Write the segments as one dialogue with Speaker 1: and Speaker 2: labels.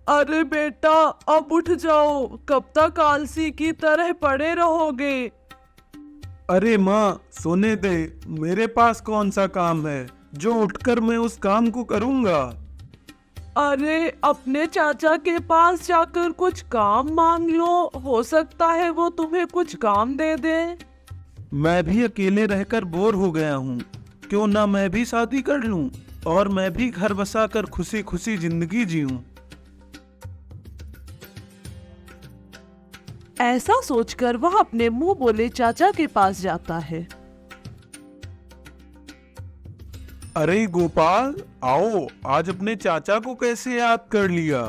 Speaker 1: अरे बेटा, अब उठ जाओ। कब तक आलसी की तरह पड़े रहोगे?
Speaker 2: अरे माँ, सोने दे। मेरे पास कौन सा काम है जो उठकर मैं उस काम को करूँगा।
Speaker 1: अरे अपने चाचा के पास जाकर कुछ काम मांग लो, हो सकता है वो तुम्हें कुछ काम दे दे।
Speaker 2: मैं भी अकेले रहकर बोर हो गया हूँ। क्यों ना मैं भी शादी कर लूँ और मैं भी घर बसाकर खुशी खुशी जिंदगी जीऊँ।
Speaker 1: ऐसा सोचकर वह अपने मुंह बोले चाचा के पास जाता है।
Speaker 2: अरे गोपाल, आओ। आज अपने चाचा को कैसे याद कर लिया?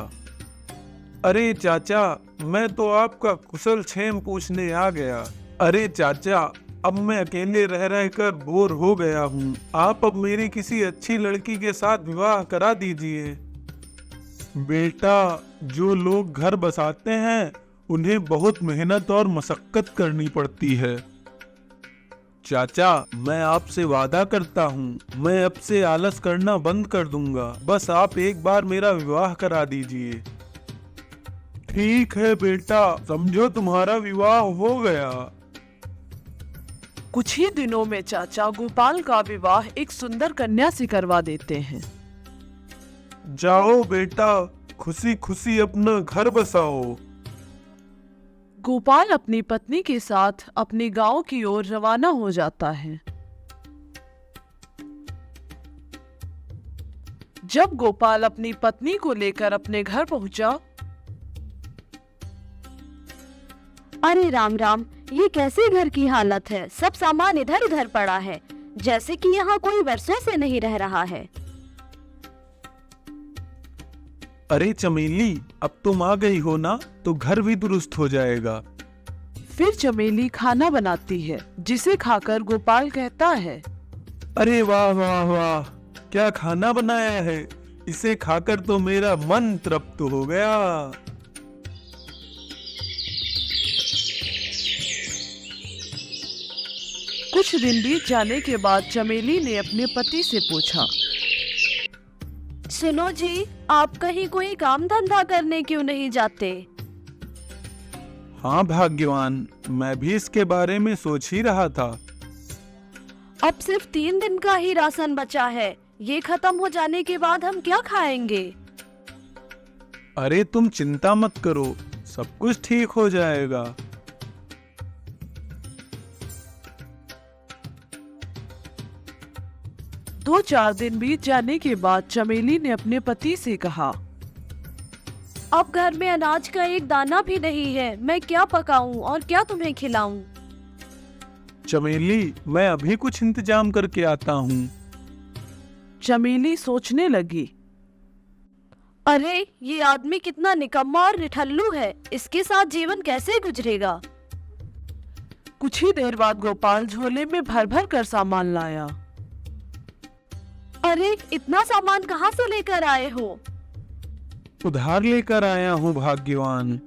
Speaker 2: अरे चाचा, मैं तो आपका कुशल क्षेम पूछने आ गया। अरे चाचा, अब मैं अकेले रह रहकर बोर हो गया हूँ। आप अब मेरी किसी अच्छी लड़की के साथ विवाह करा दीजिए। बेटा, जो लोग घर बसाते हैं उन्हें बहुत मेहनत और मशक्कत करनी पड़ती है। चाचा, मैं आपसे वादा करता हूँ, मैं अब से आलस करना बंद कर दूंगा। बस आप एक बार मेरा विवाह करा दीजिए। ठीक है बेटा, समझो तुम्हारा विवाह हो गया।
Speaker 1: कुछ ही दिनों में चाचा गोपाल का विवाह एक सुंदर कन्या से करवा देते हैं।
Speaker 2: जाओ बेटा, खुशी खुशी अपना घर बसाओ।
Speaker 1: गोपाल अपनी पत्नी के साथ अपने गांव की ओर रवाना हो जाता है। जब गोपाल अपनी पत्नी को लेकर अपने घर पहुंचा।
Speaker 3: अरे राम राम, ये कैसे घर की हालत है। सब सामान इधर उधर पड़ा है, जैसे कि यहाँ कोई वर्षों से नहीं रह रहा है।
Speaker 2: अरे चमेली, अब तुम आ गई हो ना, तो घर भी दुरुस्त हो जाएगा।
Speaker 1: फिर चमेली खाना बनाती है, जिसे खाकर गोपाल कहता है,
Speaker 2: अरे वाह वाह वाह, क्या खाना बनाया है। इसे खाकर तो मेरा मन तृप्त हो गया।
Speaker 1: कुछ दिन बीत जाने के बाद चमेली ने अपने पति से पूछा,
Speaker 3: सुनो जी, आप कहीं कोई काम धंधा करने क्यों नहीं जाते?
Speaker 2: हाँ भाग्यवान, मैं भी इसके बारे में सोच ही रहा था।
Speaker 3: अब सिर्फ 3 दिन का ही राशन बचा है, ये खत्म हो जाने के बाद हम क्या खाएंगे?
Speaker 2: अरे तुम चिंता मत करो, सब कुछ ठीक हो जाएगा।
Speaker 1: दो चार दिन बीत जाने के बाद चमेली ने अपने पति से कहा,
Speaker 3: अब घर में अनाज का एक दाना भी नहीं है, मैं क्या पकाऊं और क्या तुम्हें खिलाऊं?
Speaker 2: चमेली, मैं अभी कुछ इंतजाम करके आता हूँ।
Speaker 1: चमेली सोचने लगी,
Speaker 3: अरे ये आदमी कितना निकम्मा और निठल्लू है, इसके साथ जीवन कैसे गुजरेगा?
Speaker 1: कुछ ही देर बाद गोपाल झोले में भर भर कर सामान लाया।
Speaker 3: अरे इतना सामान कहाँ से लेकर आए हो?
Speaker 2: उधार लेकर आया हूँ भाग्यवान।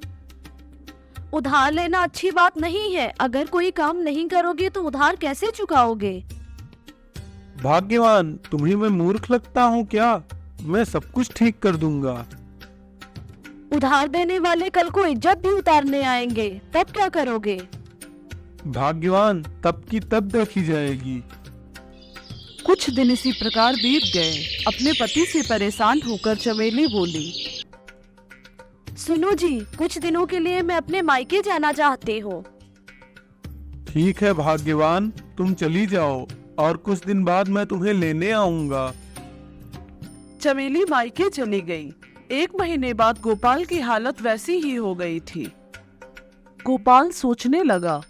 Speaker 3: उधार लेना अच्छी बात नहीं है, अगर कोई काम नहीं करोगे तो उधार कैसे चुकाओगे?
Speaker 2: भाग्यवान, तुम्हें मैं मूर्ख लगता हूँ क्या? मैं सब कुछ ठीक कर दूंगा।
Speaker 3: उधार देने वाले कल को इज्जत भी उतारने आएंगे, तब क्या करोगे?
Speaker 2: भाग्यवान, तब की तब देखी जाएगी।
Speaker 1: कुछ दिन इसी प्रकार बीत गए। अपने पति से परेशान होकर चमेली बोली,
Speaker 3: सुनो जी, कुछ दिनों के लिए मैं अपने मायके जाना चाहती हूँ।
Speaker 2: ठीक है भाग्यवान, तुम चली जाओ और कुछ दिन बाद मैं तुम्हें लेने आऊंगा।
Speaker 1: चमेली मायके चली गई। 1 महीने बाद गोपाल की हालत वैसी ही हो गई थी। गोपाल सोचने लगा,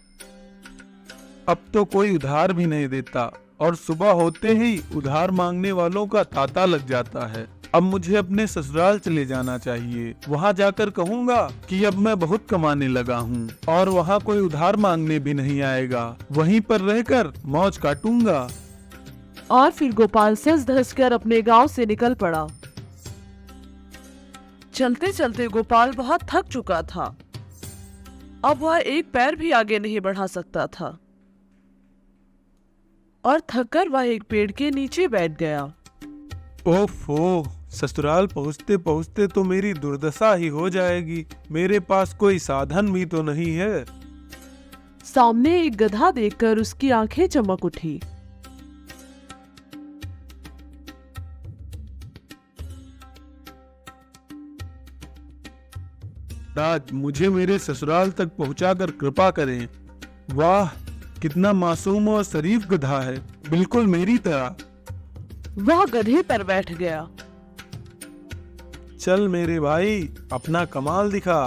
Speaker 2: अब तो कोई उधार भी नहीं देता और सुबह होते ही उधार मांगने वालों का तांता लग जाता है। अब मुझे अपने ससुराल चले जाना चाहिए। वहाँ जाकर कहूँगा कि अब मैं बहुत कमाने लगा हूँ और वहाँ कोई उधार मांगने भी नहीं आएगा। वहीं पर रहकर मौज काटूंगा।
Speaker 1: और फिर गोपाल सज धज कर अपने गांव से निकल पड़ा। चलते चलते गोपाल बहुत थक चुका था। अब वह एक पैर भी आगे नहीं बढ़ा सकता था और थककर वह एक पेड़ के नीचे बैठ गया।
Speaker 2: ओफो, ससुराल पहुँचते पहुँचते तो मेरी दुर्दशा ही हो जाएगी। मेरे पास कोई साधन भी तो नहीं है।
Speaker 1: सामने एक गधा देखकर उसकी आंखें चमक उठी।
Speaker 2: राज, मुझे मेरे ससुराल तक पहुंचाकर कृपा करें। वाह, कितना मासूम और शरीफ गधा है, बिल्कुल मेरी तरह।
Speaker 1: वह गधे पर बैठ गया।
Speaker 2: चल मेरे भाई, अपना कमाल दिखा।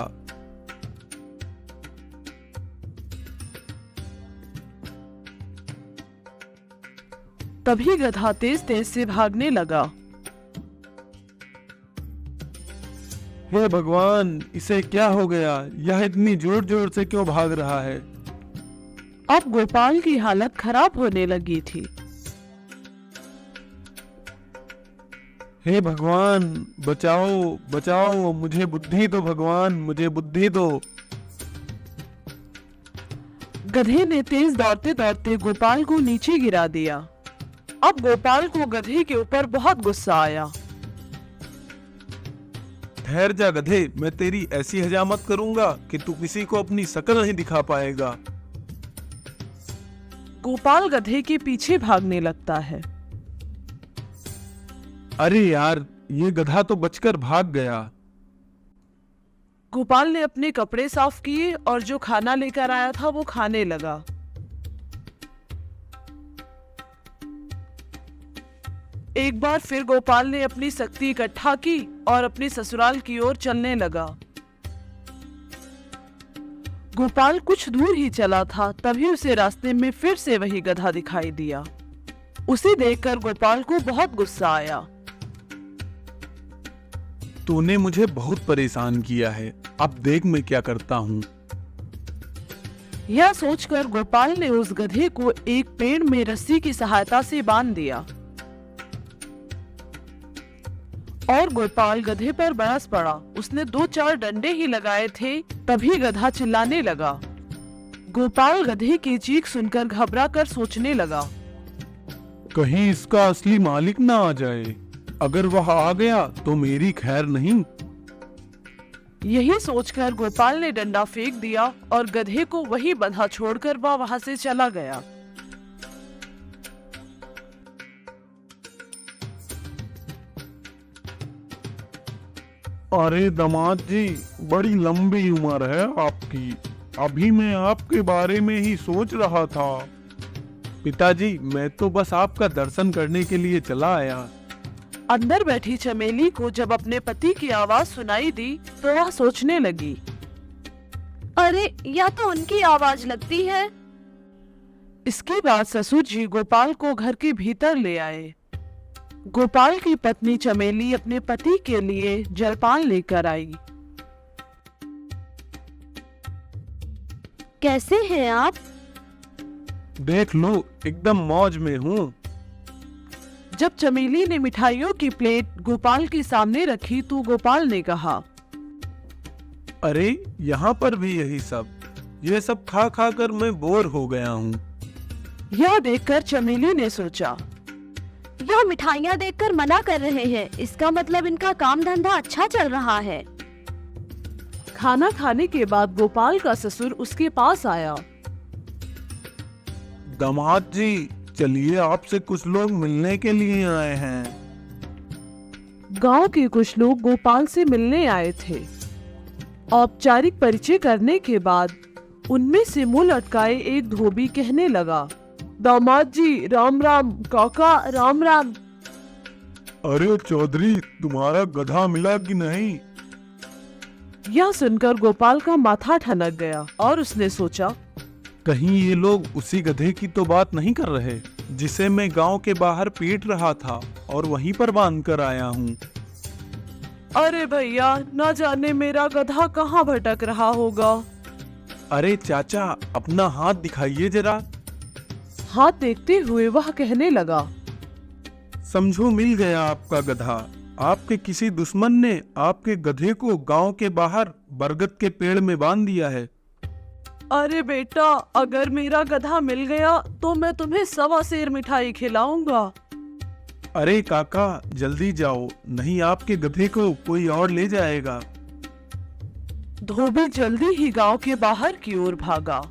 Speaker 1: तभी गधा तेज तेज से भागने लगा।
Speaker 2: हे भगवान, इसे क्या हो गया? यह इतनी जोर जोर से क्यों भाग रहा है?
Speaker 1: अब गोपाल की हालत खराब होने लगी थी।
Speaker 2: हे भगवान, बचाओ बचाओ, मुझे बुद्धि दो भगवान, मुझे बुद्धि दो।
Speaker 1: गधे ने तेज दौड़ते दौड़ते गोपाल को नीचे गिरा दिया। अब गोपाल को गधे के ऊपर बहुत गुस्सा आया।
Speaker 2: ठहर जा गधे, मैं तेरी ऐसी हजामत करूंगा कि तू किसी को अपनी शक्ल नहीं दिखा पाएगा।
Speaker 1: गोपाल गधे के पीछे भागने लगता है।
Speaker 2: अरे यार, ये गधा तो बचकर भाग गया।
Speaker 1: गोपाल ने अपने कपड़े साफ किए और जो खाना लेकर आया था वो खाने लगा। एक बार फिर गोपाल ने अपनी शक्ति इकट्ठा की और अपने ससुराल की ओर चलने लगा। गोपाल कुछ दूर ही चला था, तभी उसे रास्ते में फिर से वही गधा दिखाई दिया। उसे देखकर गोपाल को बहुत गुस्सा आया।
Speaker 2: तूने मुझे बहुत परेशान किया है, अब देख मैं क्या करता हूँ।
Speaker 1: यह सोचकर गोपाल ने उस गधे को एक पेड़ में रस्सी की सहायता से बांध दिया और गोपाल गधे पर बरस पड़ा। उसने 2-4 डंडे ही लगाए थे, तभी गधा चिल्लाने लगा। गोपाल गधे की चीख सुनकर घबरा कर सोचने लगा,
Speaker 2: कहीं इसका असली मालिक ना आ जाए। अगर वह आ गया तो मेरी खैर नहीं।
Speaker 1: यही सोचकर गोपाल ने डंडा फेंक दिया और गधे को वहीं बंधा छोड़कर वह वहां से चला गया।
Speaker 2: अरे दामाद जी, बड़ी लंबी उम्र है आपकी। अभी मैं आपके बारे में ही सोच रहा था। पिताजी, मैं तो बस आपका दर्शन करने के लिए चला आया।
Speaker 1: अंदर बैठी चमेली को जब अपने पति की आवाज सुनाई दी तो वह सोचने लगी,
Speaker 3: अरे यह तो उनकी आवाज लगती है।
Speaker 1: इसके बाद ससुर जी गोपाल को घर के भीतर ले आए। गोपाल की पत्नी चमेली अपने पति के लिए जलपान लेकर आई।
Speaker 3: कैसे हैं आप?
Speaker 2: देख लो, एकदम मौज में हूँ।
Speaker 1: जब चमेली ने मिठाइयों की प्लेट गोपाल के सामने रखी तो गोपाल ने कहा,
Speaker 2: अरे यहाँ पर भी यही सब। ये सब खा खा कर मैं बोर हो गया हूँ।
Speaker 1: यह देखकर चमेली ने सोचा,
Speaker 3: यह मिठाइयाँ देखकर मना कर रहे हैं, इसका मतलब इनका काम धंधा अच्छा चल रहा है।
Speaker 1: खाना खाने के बाद गोपाल का ससुर उसके पास आया।
Speaker 2: दामाद जी, चलिए आपसे कुछ लोग मिलने के लिए आए हैं।
Speaker 1: गांव के कुछ लोग गोपाल से मिलने आए थे। औपचारिक परिचय करने के बाद उनमें से मुंह लटकाए एक धोबी कहने लगा, दामाद जी राम राम, काका राम राम।
Speaker 2: अरे चौधरी, तुम्हारा गधा मिला कि नहीं?
Speaker 1: यह सुनकर गोपाल का माथा ठनक गया और उसने सोचा,
Speaker 2: कहीं ये लोग उसी गधे की तो बात नहीं कर रहे जिसे मैं गांव के बाहर पीट रहा था और वहीं पर बांध कर आया हूँ।
Speaker 1: अरे भैया, न जाने मेरा गधा कहाँ भटक रहा होगा।
Speaker 2: अरे चाचा, अपना हाथ दिखाइए जरा।
Speaker 1: हाथ देखते हुए वह कहने लगा,
Speaker 2: समझो मिल गया आपका गधा। आपके किसी दुश्मन ने आपके गधे को गांव के बाहर बरगद के पेड़ में बांध दिया है।
Speaker 1: अरे बेटा, अगर मेरा गधा मिल गया तो मैं तुम्हें 1.25 सेर मिठाई खिलाऊंगा।
Speaker 2: अरे काका, जल्दी जाओ, नहीं आपके गधे को कोई और ले जाएगा।
Speaker 1: धोबी जल्दी ही गांव के बाहर की ओर भागा।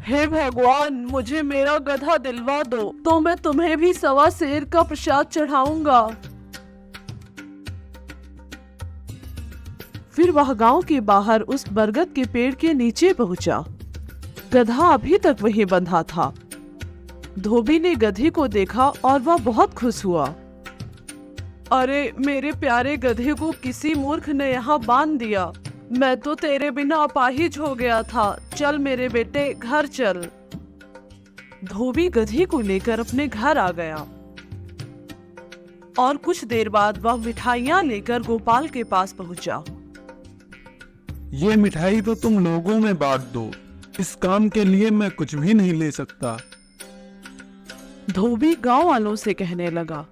Speaker 1: हे भगवान, मुझे मेरा गधा दिलवा दो तो मैं तुम्हें भी 1.25 सेर का प्रसाद चढ़ाऊंगा। फिर वह गांव के बाहर उस बरगद के पेड़ के नीचे पहुंचा। गधा अभी तक वहीं बंधा था। धोबी ने गधे को देखा और वह बहुत खुश हुआ। अरे मेरे प्यारे गधे को किसी मूर्ख ने यहाँ बांध दिया। मैं तो तेरे बिना अपाहिज हो गया था। चल मेरे बेटे, घर चल। धोबी गधे को लेकर अपने घर आ गया और कुछ देर बाद वह मिठाइयाँ लेकर गोपाल के पास पहुंचा।
Speaker 2: ये मिठाई तो तुम लोगों में बांट दो, इस काम के लिए मैं कुछ भी नहीं ले सकता।
Speaker 1: धोबी गांव वालों से कहने लगा,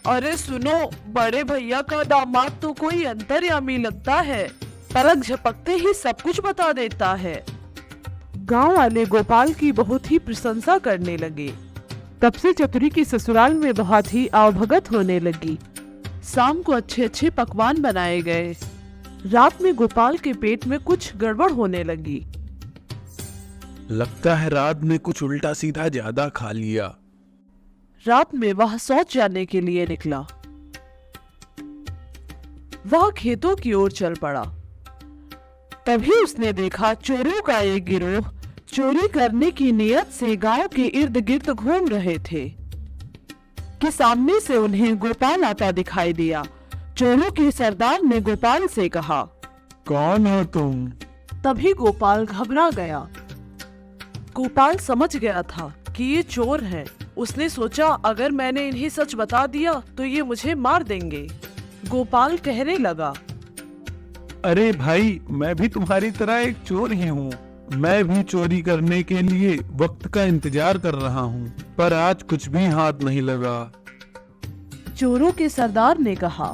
Speaker 1: अरे सुनो, बड़े भैया का दामाद तो कोई अंतर्यामी लगता है, पलक झपकते ही सब कुछ बता देता है। गांव वाले गोपाल की बहुत ही प्रशंसा करने लगे। तब से चतुरी की ससुराल में बहुत ही आवभगत होने लगी। शाम को अच्छे अच्छे पकवान बनाए गए। रात में गोपाल के पेट में कुछ गड़बड़ होने लगी।
Speaker 2: लगता है रात में कुछ उल्टा सीधा ज्यादा खा लिया।
Speaker 1: रात में वह शौच जाने के लिए निकला। वह खेतों की ओर चल पड़ा। तभी उसने देखा चोरों का एक गिरोह चोरी करने की नियत से गांव के इर्द गिर्द घूम रहे थे कि सामने से उन्हें गोपाल आता दिखाई दिया। चोरों के सरदार ने गोपाल से कहा,
Speaker 2: कौन हो तुम?
Speaker 1: तभी गोपाल घबरा गया। गोपाल समझ गया था कि ये चोर हैं। उसने सोचा, अगर मैंने इन्हें सच बता दिया तो ये मुझे मार देंगे। गोपाल कहने लगा,
Speaker 2: अरे भाई, मैं भी तुम्हारी तरह एक चोर ही हूँ। मैं भी चोरी करने के लिए वक्त का इंतजार कर रहा हूँ, पर आज कुछ भी हाथ नहीं लगा।
Speaker 1: चोरों के सरदार ने कहा,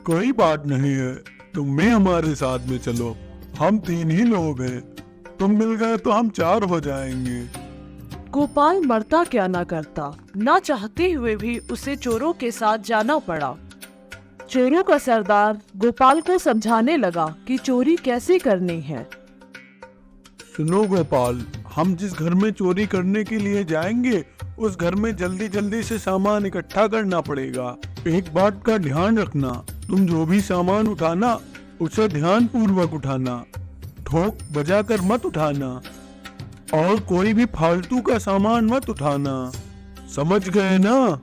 Speaker 2: कोई बात नहीं है, तुम भी हमारे साथ में चलो। हम 3 ही लोग हैं, तुम मिल गए तो हम 4 हो जाएंगे।
Speaker 1: गोपाल मरता क्या ना करता। ना चाहते हुए भी उसे चोरों के साथ जाना पड़ा। चोरों का सरदार गोपाल को समझाने लगा कि चोरी कैसे करनी है।
Speaker 2: सुनो गोपाल, हम जिस घर में चोरी करने के लिए जाएंगे उस घर में जल्दी जल्दी से सामान इकट्ठा करना पड़ेगा। एक बात का ध्यान रखना, तुम जो भी सामान उठाना उसे ध्यान पूर्वक उठाना, ठोक बजाकर मत उठाना और कोई भी फालतू का सामान मत उठाना। समझ गए ना?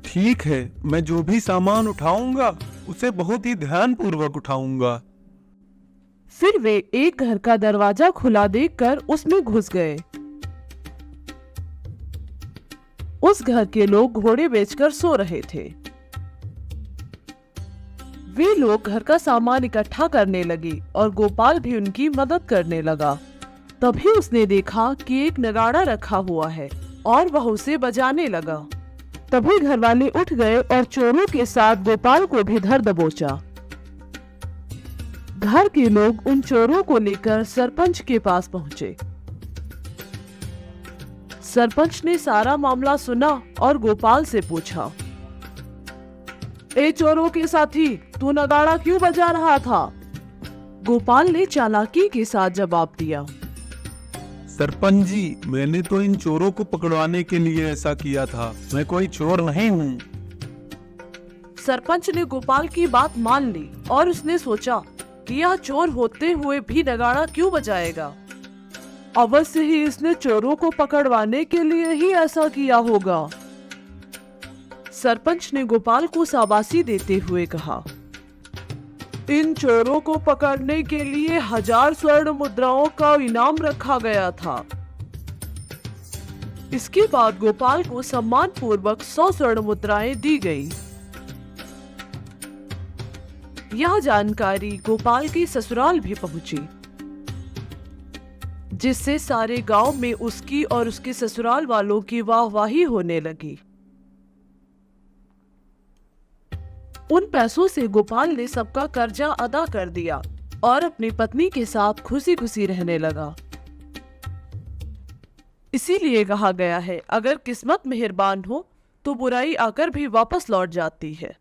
Speaker 2: ठीक है, मैं जो भी सामान उठाऊंगा उसे बहुत ही ध्यान पूर्वक उठाऊंगा।
Speaker 1: फिर वे एक घर का दरवाजा खुला देखकर उसमें घुस गए। उस घर के लोग घोड़े बेचकर सो रहे थे। वे लोग घर का सामान इकट्ठा करने लगे और गोपाल भी उनकी मदद करने लगा। तभी उसने देखा कि एक नगाड़ा रखा हुआ है और वह उसे बजाने लगा। तभी घर वाले उठ गए और चोरों के साथ गोपाल को भी धर दबोचा। घर के लोग उन चोरों को लेकर सरपंच के पास पहुंचे। सरपंच ने सारा मामला सुना और गोपाल से पूछा, ए चोरों के साथी, तू नगाड़ा क्यों बजा रहा था? गोपाल ने चालाकी के साथ जवाब दिया,
Speaker 2: सरपंच जी, मैंने तो इन चोरों को पकड़वाने के लिए ऐसा किया था, मैं कोई चोर नहीं हूँ।
Speaker 1: सरपंच ने गोपाल की बात मान ली और उसने सोचा कि यह चोर होते हुए भी नगाड़ा क्यों बजाएगा। अवश्य ही इसने चोरों को पकड़वाने के लिए ही ऐसा किया होगा। सरपंच ने गोपाल को शाबाशी देते हुए कहा, इन चोरों को पकड़ने के लिए 1000 स्वर्ण मुद्राओं का इनाम रखा गया था। इसके बाद गोपाल को सम्मान पूर्वक 100 स्वर्ण मुद्राएं दी गई। यह जानकारी गोपाल की ससुराल भी पहुंची, जिससे सारे गांव में उसकी और उसके ससुराल वालों की वाहवाही होने लगी। उन पैसों से गोपाल ने सबका कर्जा अदा कर दिया और अपनी पत्नी के साथ खुशी खुशी रहने लगा। इसीलिए कहा गया है, अगर किस्मत मेहरबान हो तो बुराई आकर भी वापस लौट जाती है।